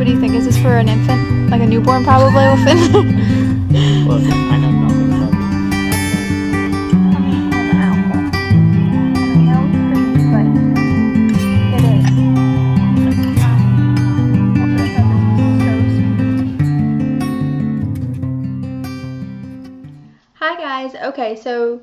What do you think? Is this for an infant? Like a newborn probably with Well, I know nothing about it. I'm gonna pull it out, but I know it's creepy, but it is. Also, I thought this was so sweet. Hi guys. Okay, so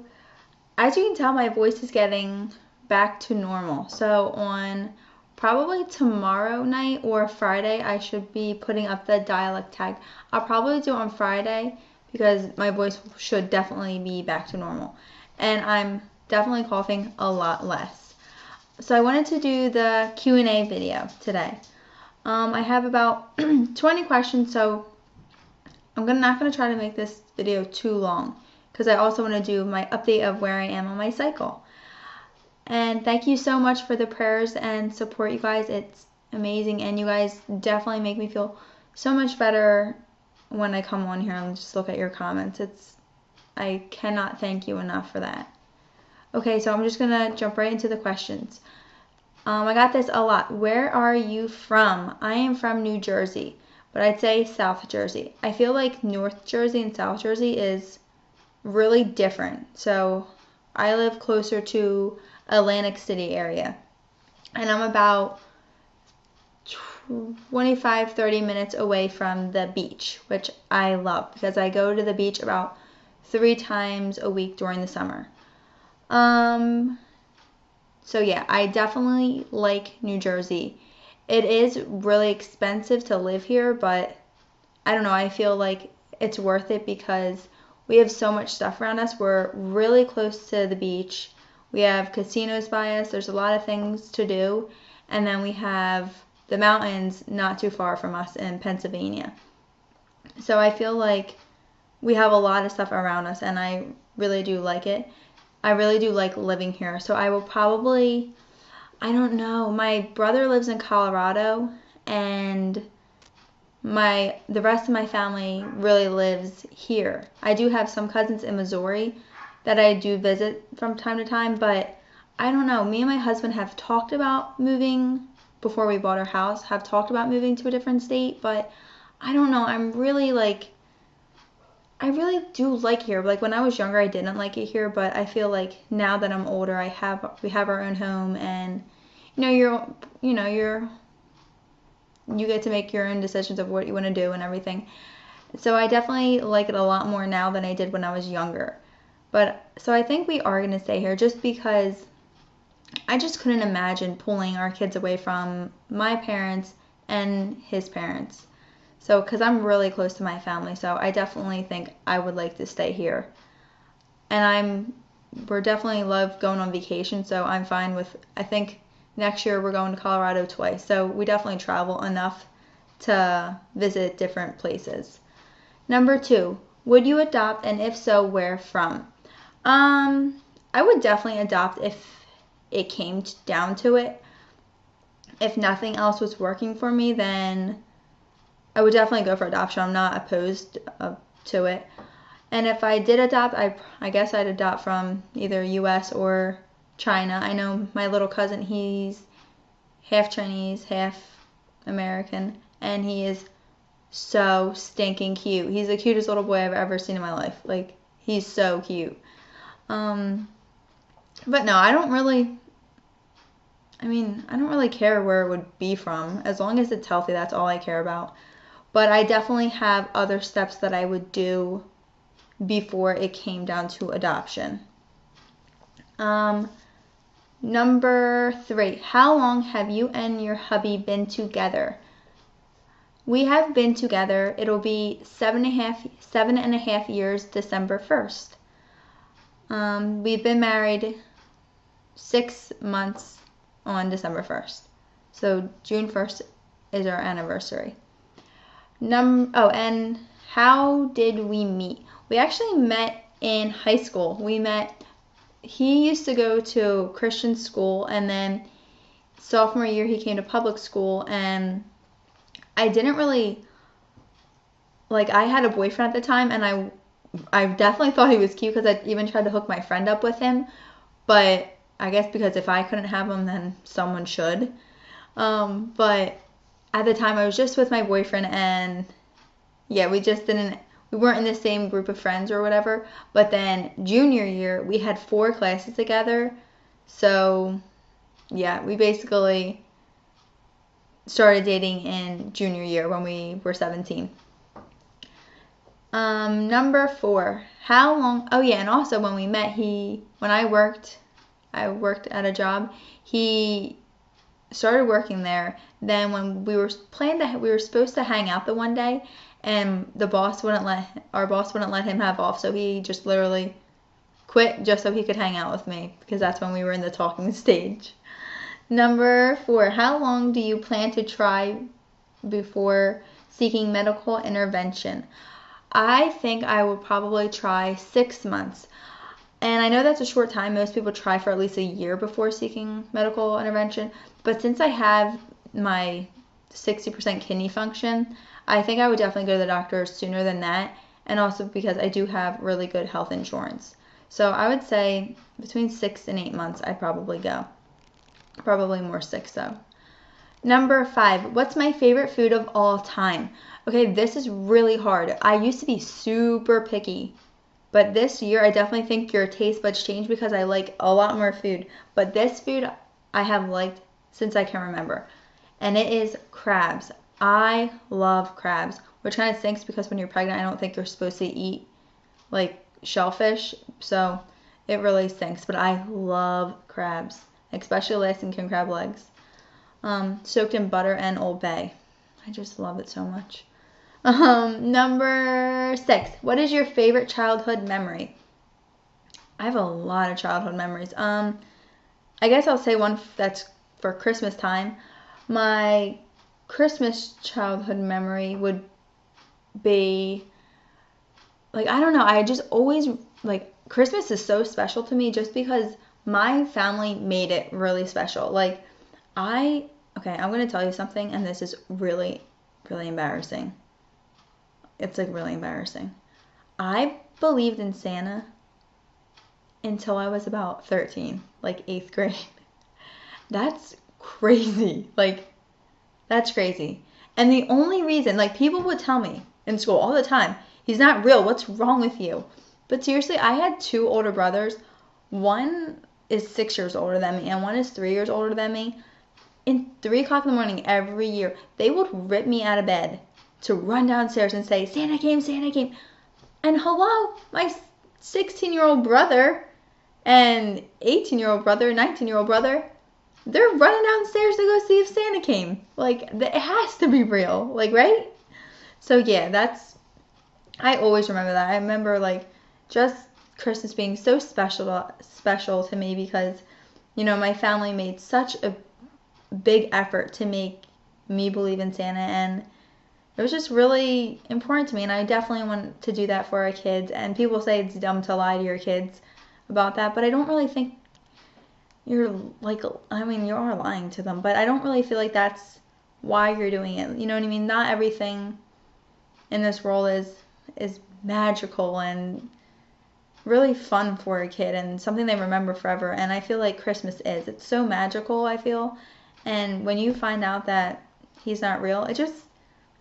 as you can tell, my voice is getting back to normal. So on probably tomorrow night or Friday, I should be putting up the dialect tag. I'll probably do it on Friday because my voice should definitely be back to normal. And I'm definitely coughing a lot less. So I wanted to do the Q&A video today. I have about 20 questions, so I'm not going to try to make this video too long because I also want to do my update of where I am on my cycle. And thank you so much for the prayers and support, you guys. It's amazing, and you guys definitely make me feel so much better when I come on here and just look at your comments. I cannot thank you enough for that. Okay, so I'm just gonna jump right into the questions. I got this a lot. Where are you from? I am from New Jersey, but I'd say South Jersey. I feel like North Jersey and South Jersey is really different. So I live closer to Atlantic City area, and I'm about 25-30 minutes away from the beach, which I love because I go to the beach about 3 times a week during the summer. So yeah, I definitely like New Jersey. It is really expensive to live here, but I don't know, I feel like it's worth it because we have so much stuff around us. We're really close to the beach. We have casinos by us. There's a lot of things to do. And then we have the mountains not too far from us in Pennsylvania. So I feel like we have a lot of stuff around us, and I really do like it. I really do like living here. So I will probably, I don't know, my brother lives in Colorado, and the rest of my family really lives here. I do have some cousins in Missouri that I do visit from time to time, but I don't know. Me and my husband have talked about moving before we bought our house, have talked about moving to a different state, but I don't know. I really do like here. Like when I was younger, I didn't like it here, but I feel like now that I'm older, we have our own home, and you get to make your own decisions of what you want to do and everything. So I definitely like it a lot more now than I did when I was younger. But so I think we are going to stay here just because I just couldn't imagine pulling our kids away from my parents and his parents. So because I'm really close to my family, so I definitely think I would like to stay here. And we're definitely love going on vacation, so I'm fine with, I think next year we're going to Colorado twice. So we definitely travel enough to visit different places. Number 2, would you adopt, and if so, where from? I would definitely adopt if it came down to it. If nothing else was working for me, then I would definitely go for adoption. I'm not opposed to it. And if I did adopt, I guess I'd adopt from either US or China. I know my little cousin, he's half Chinese, half American, and he is so stinking cute. He's the cutest little boy I've ever seen in my life. Like, he's so cute. But no, I don't really care where it would be from. As long as it's healthy, that's all I care about. But I definitely have other steps that I would do before it came down to adoption. Number 3, how long have you and your hubby been together? We have been together, it'll be 7.5 years December 1st. We've been married 6 months on December 1st. So June 1st is our anniversary. And how did we meet? We actually met in high school. He used to go to Christian school, and then sophomore year he came to public school, and I didn't really, I had a boyfriend at the time, and I definitely thought he was cute because I even tried to hook my friend up with him, but I guess because if I couldn't have him, then someone should. But at the time I was just with my boyfriend, and yeah, we weren't in the same group of friends or whatever. But then junior year, we had 4 classes together. So yeah, we basically started dating in junior year when we were 17. Number 4, how long? Oh yeah, and also when we met, when I worked at a job. He started working there. Then when we were supposed to hang out the one day, and our boss wouldn't let him have off, so he just literally quit just so he could hang out with me, because that's when we were in the talking stage. Number 4, how long do you plan to try before seeking medical intervention? I think I will probably try 6 months. And I know that's a short time. Most people try for at least a year before seeking medical intervention. But since I have my 60% kidney function, I think I would definitely go to the doctor sooner than that. And also because I do have really good health insurance. So I would say between 6 and 8 months, I'd probably go. Probably more 6 though. Number 5, what's my favorite food of all time? Okay, this is really hard. I used to be super picky. But this year, I definitely think your taste buds change because I like a lot more food. But this food I have liked since I can remember. And it is crabs. I love crabs, which kind of stinks because when you're pregnant, I don't think you're supposed to eat like shellfish. So it really stinks. But I love crabs, especially Alaskan king crab legs, soaked in butter and Old Bay. I just love it so much. Number 6, what is your favorite childhood memory? I have a lot of childhood memories. I guess I'll say one that's for Christmas time. My Christmas childhood memory would be, like, I don't know, I just always, like, Christmas is so special to me just because my family made it really special. Like, I'm going to tell you something, and this is really, really embarrassing. It's like really embarrassing. I believed in Santa until I was about 13, like 8th grade. That's crazy. Like, that's crazy. And the only reason, like, people would tell me in school all the time, he's not real. What's wrong with you? But seriously, I had 2 older brothers. One is 6 years older than me, and one is 3 years older than me. In 3 o'clock in the morning every year, they would rip me out of bed to run downstairs and say, Santa came, Santa came. And hello, my 16-year-old brother and 18-year-old brother, 19-year-old brother, they're running downstairs to go see if Santa came. Like, it has to be real, like, right? So yeah, I always remember that. I remember, like, just Christmas being so special to me because, you know, my family made such a big effort to make me believe in Santa, and it was just really important to me, and I definitely want to do that for our kids. And people say it's dumb to lie to your kids about that, but I don't really think you are lying to them, but I don't really feel like that's why you're doing it. You know what I mean? Not everything in this world is magical and really fun for a kid and something they remember forever. And I feel like Christmas is. It's so magical, I feel. And when you find out that he's not real,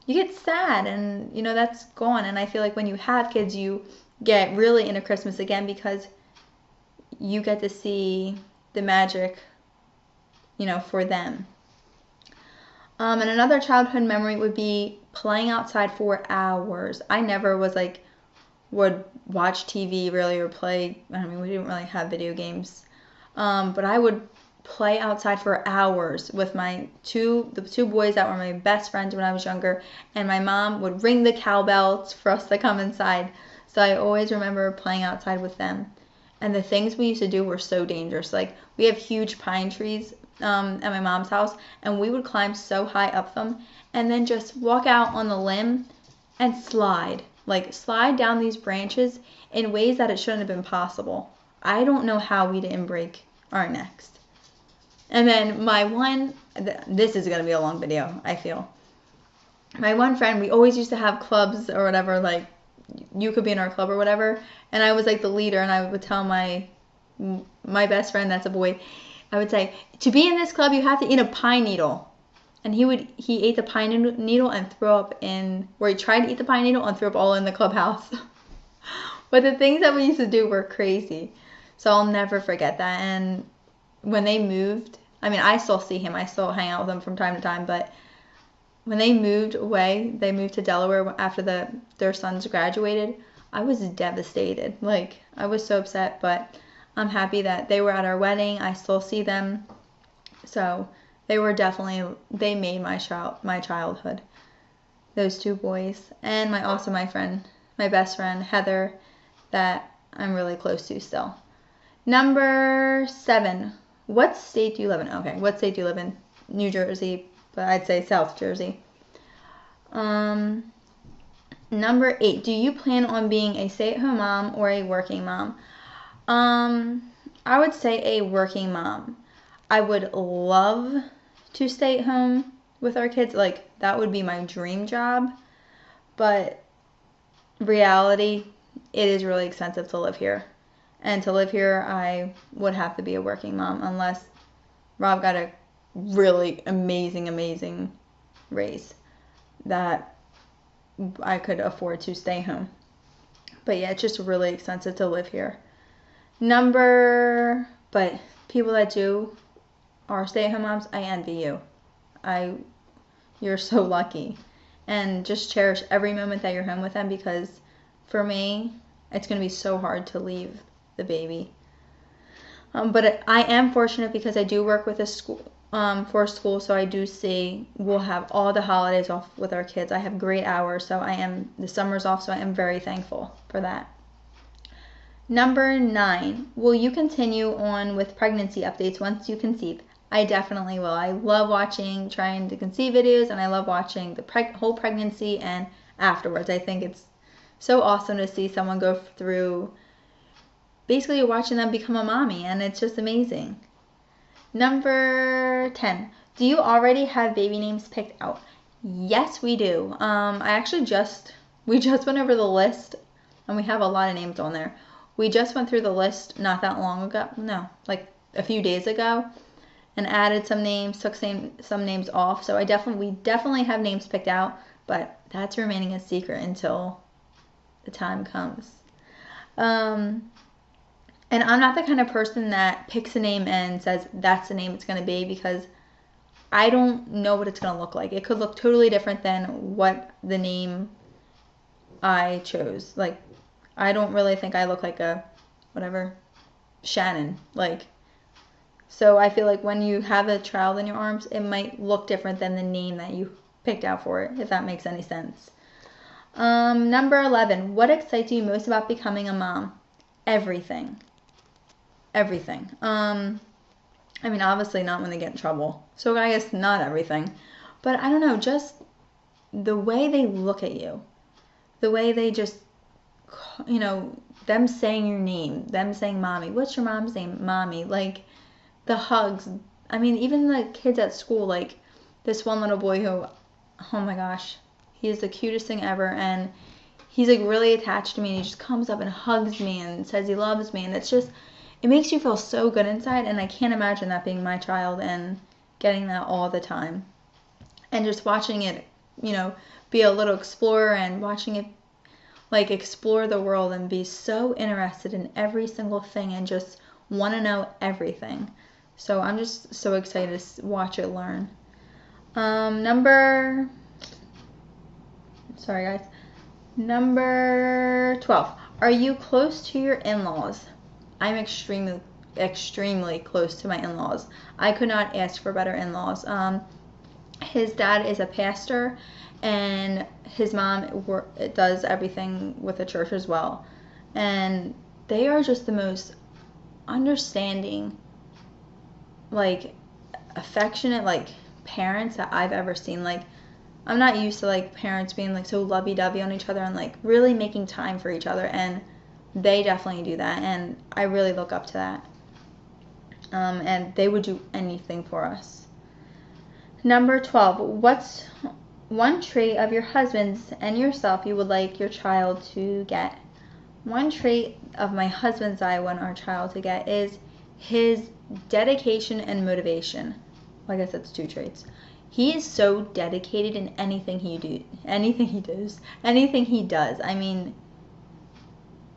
you get sad, and, you know, that's gone. And I feel like when you have kids, you get really into Christmas again because you get to see the magic, you know, for them. And another childhood memory would be playing outside for hours. I never would watch TV really or play. I mean, we didn't really have video games. But I would play outside for hours with the two boys that were my best friends when I was younger, and my mom would ring the cowbells for us to come inside. So I always remember playing outside with them. And the things we used to do were so dangerous. Like, we have huge pine trees at my mom's house, and we would climb so high up them and then just walk out on the limb and slide down these branches in ways that it shouldn't have been possible. I don't know how we didn't break our necks. And then this is going to be a long video, I feel. My one friend, we always used to have clubs or whatever, like, you could be in our club or whatever, and I was like the leader, and I would tell my best friend that's a boy, I would say, to be in this club, you have to eat a pine needle. and he ate the pine needle and threw up he tried to eat the pine needle and threw up all in the clubhouse. But the things that we used to do were crazy. So I'll never forget that. And when they moved, I mean, I still see him. I still hang out with him from time to time. But when they moved away, they moved to Delaware after their sons graduated, I was devastated. Like, I was so upset. But I'm happy that they were at our wedding. I still see them. So they made my childhood. Those two boys. And my best friend, Heather, that I'm really close to still. Number 7. What state do you live in? Okay, what state do you live in? New Jersey, but I'd say South Jersey. Number 8. Do you plan on being a stay-at-home mom or a working mom? I would say a working mom. I would love to stay at home with our kids. Like, that would be my dream job. But reality, it is really expensive to live here. And to live here, I would have to be a working mom unless Rob got a really amazing raise that I could afford to stay home. But yeah, it's just really expensive to live here. But people that are stay-at-home moms, I envy you. You're so lucky. And just cherish every moment that you're home with them, because for me, it's going to be so hard to leave the baby. But I am fortunate because I do work with a school, for school, so I do see we'll have all the holidays off with our kids. I have great hours, so the summer's off, so I am very thankful for that. Number 9, will you continue on with pregnancy updates once you conceive? I definitely will. I love watching trying to conceive videos, and I love watching the whole pregnancy and afterwards. I think it's so awesome to see someone go through, basically watching them become a mommy, and it's just amazing. Number 10, do you already have baby names picked out? Yes, we do. We just went over the list, and we have a lot of names on there. We just went through the list not that long ago. No, like a few days ago, and added some names, took some names off. So we definitely have names picked out, but that's remaining a secret until the time comes. And I'm not the kind of person that picks a name and says that's the name it's going to be, because I don't know what it's going to look like. It could look totally different than what the name I chose. Like, I don't really think I look like Shannon. So I feel like when you have a child in your arms, it might look different than the name that you picked out for it, if that makes any sense. Number 11, what excites you most about becoming a mom? Everything. I mean, obviously not when they get in trouble. So I guess not everything. But I don't know, just the way they look at you. The way they just, them saying your name, them saying mommy. What's your mom's name? Mommy. Like, the hugs. I mean, even the kids at school, like this one little boy who, oh my gosh, he is the cutest thing ever. And he's like really attached to me, and he just comes up and hugs me and says he loves me. And it's just, it makes you feel so good inside. And I can't imagine that being my child and getting that all the time. And just watching it, be a little explorer, and watching it explore the world and be so interested in every single thing and just want to know everything. So I'm just so excited to watch it learn. Number 12. Are you close to your in-laws? I'm extremely close to my in-laws. I could not ask for better in-laws. His dad is a pastor, and his mom does everything with the church as well. And they are just the most understanding, affectionate, parents that I've ever seen. I'm not used to, parents being, so lovey-dovey on each other and, really making time for each other. And they definitely do that. And I really look up to that. And they would do anything for us. Number 12. What's one trait of your husband's and yourself you would like your child to get? One trait of my husband's I want our child to get is his dedication and motivation. Well, I guess that's 2 traits. he is so dedicated in anything he does. I mean,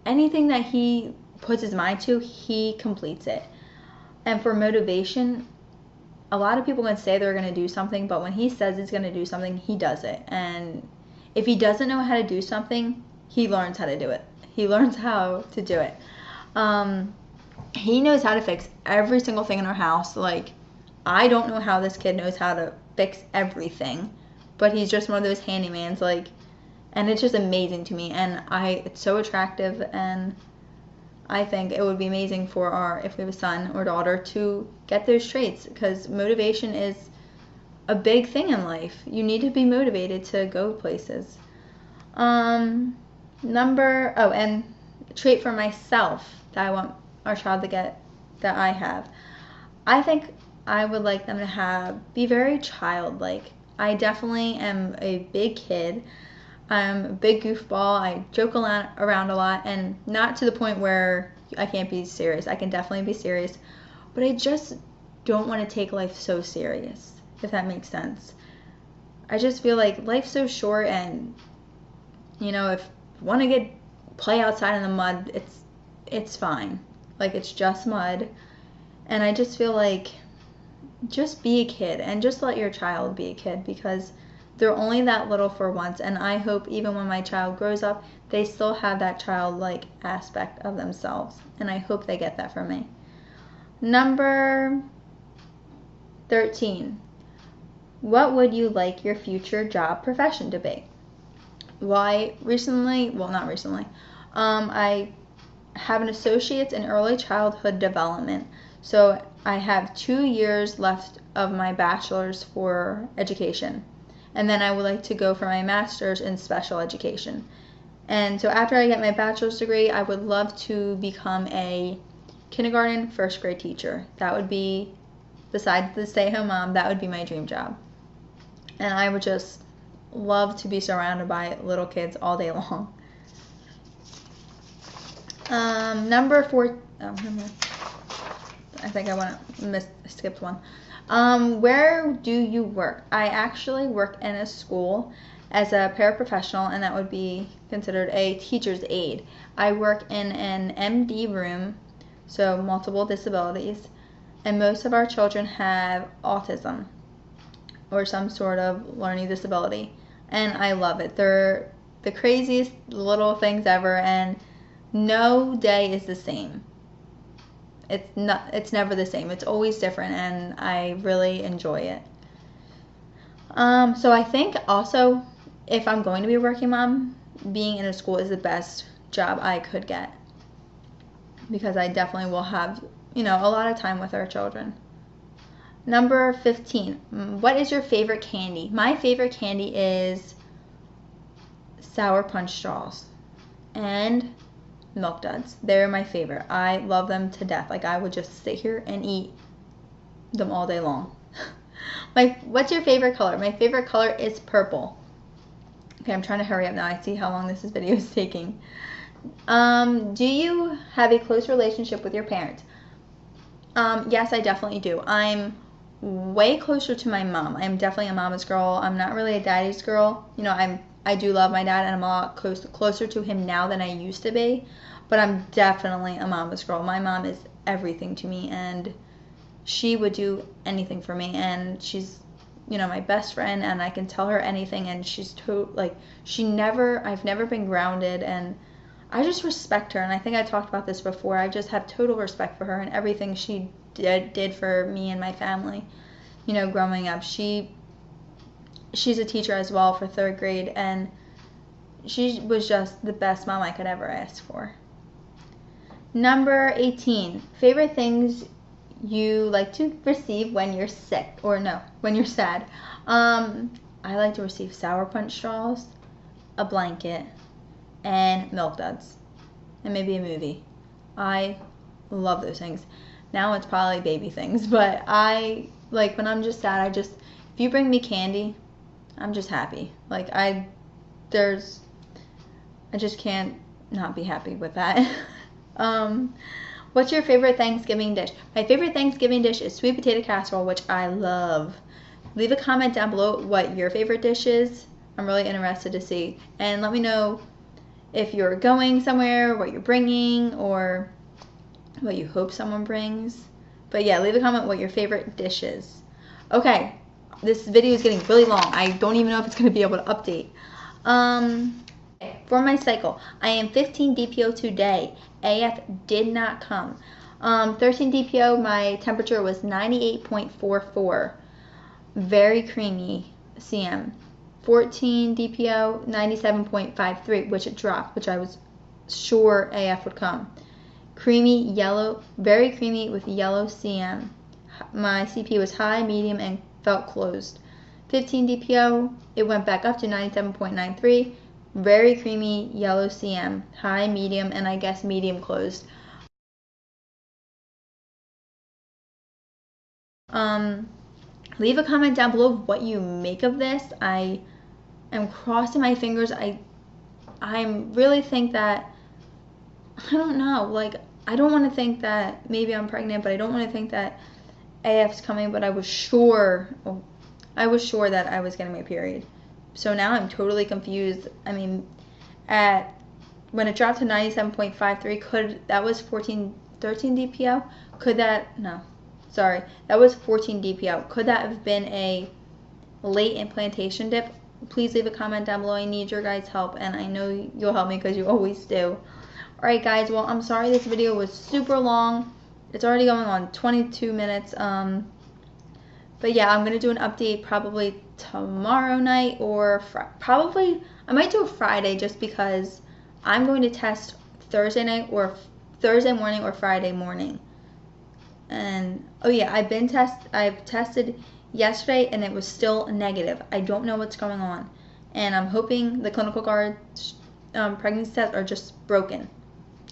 anything that he puts his mind to, he completes it. And for motivation, a lot of people can say they're going to do something, but when he says he's going to do something, he does it. And if he doesn't know how to do something, he learns how to do it. He learns how to do it. He knows how to fix every single thing in our house. Like, I don't know how this kid knows how to fix everything, but he's just one of those handymans, like, and it's just amazing to me, and it's so attractive, and I think it would be amazing for if we have a son or daughter, to get those traits, because motivation is a big thing in life. You need to be motivated to go places. And trait for myself that I want our child to get that I have. I think I would like them to be very childlike. I definitely am a big kid. I'm a big goofball. I joke around a lot, and not to the point where I can't be serious. I can definitely be serious, but I just don't want to take life so serious, if that makes sense. I just feel like life's so short, and if you want to play outside in the mud, it's fine. Like, it's just mud, and I just feel like just be a kid and just let your child be a kid, because they're only that little for once, and I hope even when my child grows up, they still have that childlike aspect of themselves, and I hope they get that from me. Number 13. What would you like your future job profession to be? I have an associate's in early childhood development, so I have 2 years left of my bachelor's for education. And then I would like to go for my master's in special education. And so after I get my bachelor's degree, I would love to become a kindergarten, first grade teacher. That would be, besides the stay-at-home mom, that would be my dream job. And I would just love to be surrounded by little kids all day long. Number 4. I think I skipped one. Where do you work? I actually work in a school as a paraprofessional, and that would be considered a teacher's aide. I work in an MD room, so multiple disabilities, and most of our children have autism or some sort of learning disability, and I love it. They're the craziest little things ever, and no day is the same. It's never the same. It's always different, and I really enjoy it. So I think also, if I'm going to be a working mom, being in a school is the best job I could get, because I definitely will have, a lot of time with our children. Number 15. What is your favorite candy? My favorite candy is Sour Punch straws and Milk Duds. They're my favorite. I love them to death. Like, I would just sit here and eat them all day long. What's your favorite color? My favorite color is purple. Okay, I'm trying to hurry up now. I see how long this video is taking. Do you have a close relationship with your parents? Yes, I definitely do. I'm way closer to my mom. I'm definitely a mama's girl. I'm not really a daddy's girl. I do love my dad, and I'm a lot closer to him now than I used to be, but I'm definitely a mama's girl. My mom is everything to me, and she would do anything for me, and she's, my best friend, and I can tell her anything, and she's I've never been grounded, and I just respect her, and I think I talked about this before. I just have total respect for her and everything she did for me and my family, growing up. She's a teacher as well for 3rd grade, and she was just the best mom I could ever ask for. Number 18. Favorite things you like to receive when you're sick, when you're sad. I like to receive Sour Punch straws, a blanket, and Milk Duds, and maybe a movie. I love those things. Now it's probably baby things, but I like when I'm just sad. If you bring me candy, I'm just happy. Like, I just can't not be happy with that. What's your favorite Thanksgiving dish? My favorite Thanksgiving dish is sweet potato casserole, which I love. leave a comment down below what your favorite dish is. I'm really interested to see. And let me know if you're going somewhere, what you're bringing, or what you hope someone brings. But yeah, leave a comment what your favorite dish is. Okay, this video is getting really long. I don't even know if it's going to be able to update. For my cycle, I am 15 DPO today. AF did not come. 13 DPO, my temperature was 98.44. Very creamy CM. 14 DPO, 97.53, which it dropped, which I was sure AF would come. Creamy yellow, very creamy with yellow CM. My CP was high, medium, and felt closed. 15 DPO, it went back up to 97.93. Very creamy yellow CM, high, medium, and I guess medium closed. Leave a comment down below what you make of this. I am crossing my fingers. I really think that, I don't know, like, I don't want to think that maybe I'm pregnant, but I don't want to think that AF's coming, but I was sure that I was getting my period. So now I'm totally confused. I mean, when it dropped to 97.53, that was 13 DPO? That was 14 DPO. Could that have been a late implantation dip? Please leave a comment down below. I need your guys' help, and I know you'll help me because you always do. Alright guys, well, I'm sorry this video was super long. It's already going on 22 minutes. But yeah, I'm going to do an update probably tomorrow night, or probably, I might do a Friday, just because I'm going to test Thursday night or Thursday morning or Friday morning. And oh yeah, I've tested yesterday and it was still negative. I don't know what's going on, and I'm hoping the clinical guard pregnancy tests are just broken.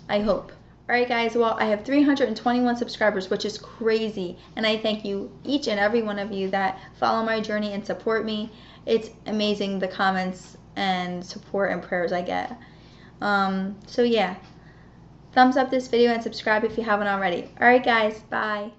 I hope. Alright guys, well, I have 321 subscribers, which is crazy, and I thank you, each and every one of you that follow my journey and support me. It's amazing the comments and support and prayers I get. So yeah, thumbs up this video and subscribe if you haven't already. Alright guys, bye.